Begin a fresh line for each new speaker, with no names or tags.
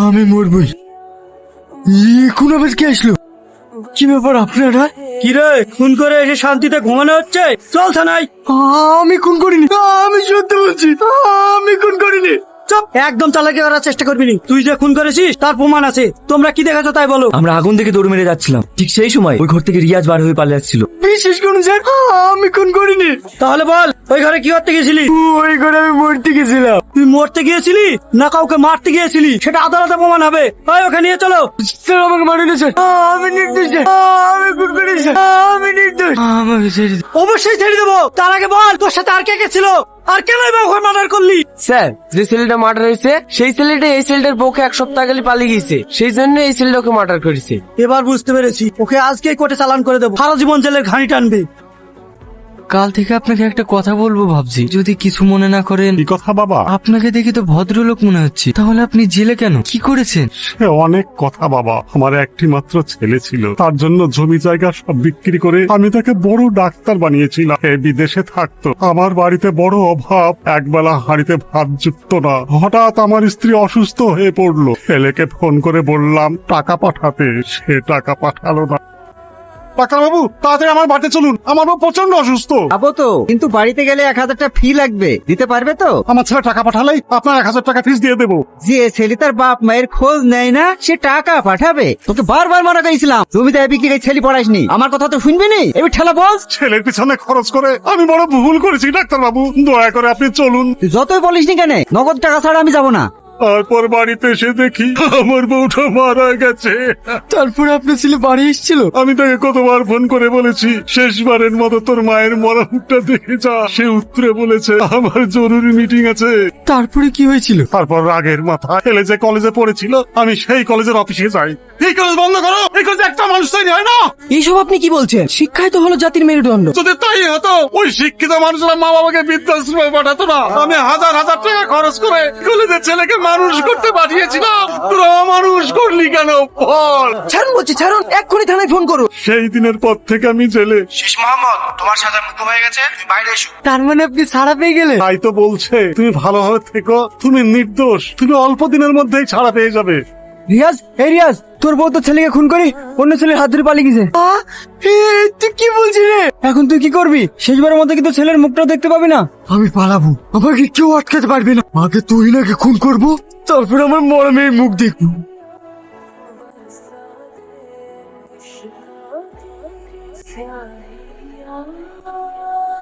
আমি মরবই। এখন আবার কে আসলো? কি ব্যাপার আপনারা?
কি রে, খুন করে এসে শান্তিতে ঘুমানো হচ্ছে? চল থানায়।
আমি খুন করিনি, আমি সত্যি বলছি, আমি খুন করিনি।
চুপ, একদম চালাকি করার চেষ্টা করবি না। তুই যে খুন করেছিস তার প্রমাণ আছে। তোমরা কি দেখেছো তাই বলো।
আমরা আগুন থেকে দৌড় মেরে যাচ্ছিলাম, ঠিক সেই সময় ওই ঘর থেকে রিয়াজ বার হয়ে পালিয়ে যাচ্ছিল।
বিশেষ করুন স্যার, আমি খুন করিনি।
তাহলে বল, ওই ঘরে কি করতে গেছিলি?
ওই ঘরে আমি মরতে গেছিলাম।
তুই মরতে গিয়েছিলি না কাউকে মারতে গিয়েছিলি সেটা আদালতে প্রমাণ হবে। ওই ওখানে নিয়ে চলো।
স্যার আমাকে মারুন স্যার, আমি নির্দোষ স্যার, আমি খুন করিনি স্যার, আমি নির্দোষ। আমাকে ছেড়ে দিন।
অবশ্যই ছেড়ে দেবো। তার আগে বল, তোর সাথে আর কে কে ছিল? আর কেন ওখানে মার্ডার করলি?
স্যার, যে ছেলেটা মার্ডার হয়েছে সেই ছেলেটা এই ছেলেটার বউকে এক সপ্তাহ আগে পালিয়ে গেছে, সেই জন্য এই ছেলেটা ওকে মার্ডার করেছে।
এবার বুঝতে পেরেছি, ওকে আজকেই কোর্টে চালান করে দেবো। সারা জীবন জেলের ঘানি টানবে।
কাল থেকে আপনাকে একটা কথা বলবো ভাবছি, যদি কিছু মনে না করেন।
কি কথা বাবা?
আপনাকে দেখে তো ভদ্রলোক মনে হচ্ছে, তাহলে আপনি জেলে কেন? কি করেছেন?
সে অনেক কথা বাবা। আমার একটি মাত্র ছেলে ছিল, তার জন্য জমি জায়গা সব বিক্রি করে আমি তাকে বড় ডাক্তার বানিয়েছিলাম। সে বিদেশে থাকতো, আমার বাড়িতে বড় অভাব, একবেলা হাঁড়িতে ভাত জুটতো না। হঠাৎ আমার স্ত্রী অসুস্থ হয়ে পড়লো, ছেলেকে ফোন করে বললাম টাকা পাঠাতে, সে টাকা পাঠালো না। ডাক্তার বাবু, তাড়াতাড়ি আমার বাড়িতে চলুন, আমার বাবু প্রচন্ড অসুস্থ।
যাবো তো, কিন্তু বাড়িতে গেলে 1000 টাকা ফি লাগবে, দিতে পারবে তো?
আমার ছেলে টাকা পাঠালেই আপনার 1000 টাকা ফিস দিয়ে দেবো।
যে ছেলে তার বাপ মায়ের খোঁজ নেয় না সে টাকা পাঠাবে? তোকে বারবার মানা করেছিলাম, জমিতে বিক্রি করে ছেলে পড়াইসনি। আমার কথা তো শুনবি নি, এবার ঠেলা বস।
ছেলের পিছনে খরচ করে আমি বড় ভুল করেছি ডাক্তার বাবু, দয়া করে আপনি চলুন।
তুই যতই বলিস নি কেন, নগদ টাকা ছাড়া আমি যাবো না।
তারপর বাড়িতে এসে দেখি আমার বউটা মারা গেছে।
তারপরে আপনার ছেলে বাড়ি এসেছিল?
আমি তাকে কতবার ফোন করে বলেছি শেষবারের মতো তোর মায়ের মরা মুখটা দেখে যা। সে উত্তরে বলেছে আমার জরুরি মিটিং আছে।
তারপরে কি হয়েছিল?
তারপর রাগের মাথা ছেলে যে কলেজে পড়েছিল আমি সেই কলেজের অফিসে যাই। এই কলেজ বন্ধ করো, এই কলেজে একটা মানুষ তৈরি হয় না।
এইসব আপনি কি বলছেন? শিক্ষাই তো হলো জাতির মেরুদণ্ড।
যদি তাই হতো ওই শিক্ষিত মানুষরা মা বাবাকে বৃদ্ধাশ্রমে পাঠাতো না। আমি হাজার হাজার টাকা খরচ করে কলেজের ছেলেকে মানুষ করতে পাঠিয়েছিলাম, তোরা মানুষ করলি কেন বল?
ছাড়ুন বলছি, ছাড়ুন, এক্ষুনি থানায় ফোন করো।
সেই দিনের পর থেকে আমি জেলে।
তার মানে আপনি ছাড়া পেয়ে গেলেন?
তাই তো বলছে তুমি ভালোভাবে থেকো, তুমি নির্দোষ, তুমি অল্প দিনের মধ্যেই ছাড়া পেয়ে যাবে।
রিয়াজ, এই রিয়াজ, তোর বউ তো ছেলেকে খুন করি অন্য ছেলের হাত ধরে পালিয়ে গেছে। তুই কি বলছিস রে? এখন তুই কি করবি? শেষবারের মধ্যে কিন্তু ছেলের মুখটাও দেখতে পাবি না। আমি পালাবো, আমাকে কেউ আটকাতে পারবে না। আগে তুই নাকি খুন করবো, তারপর আমার মরা মেয়ের মুখ দেখবো।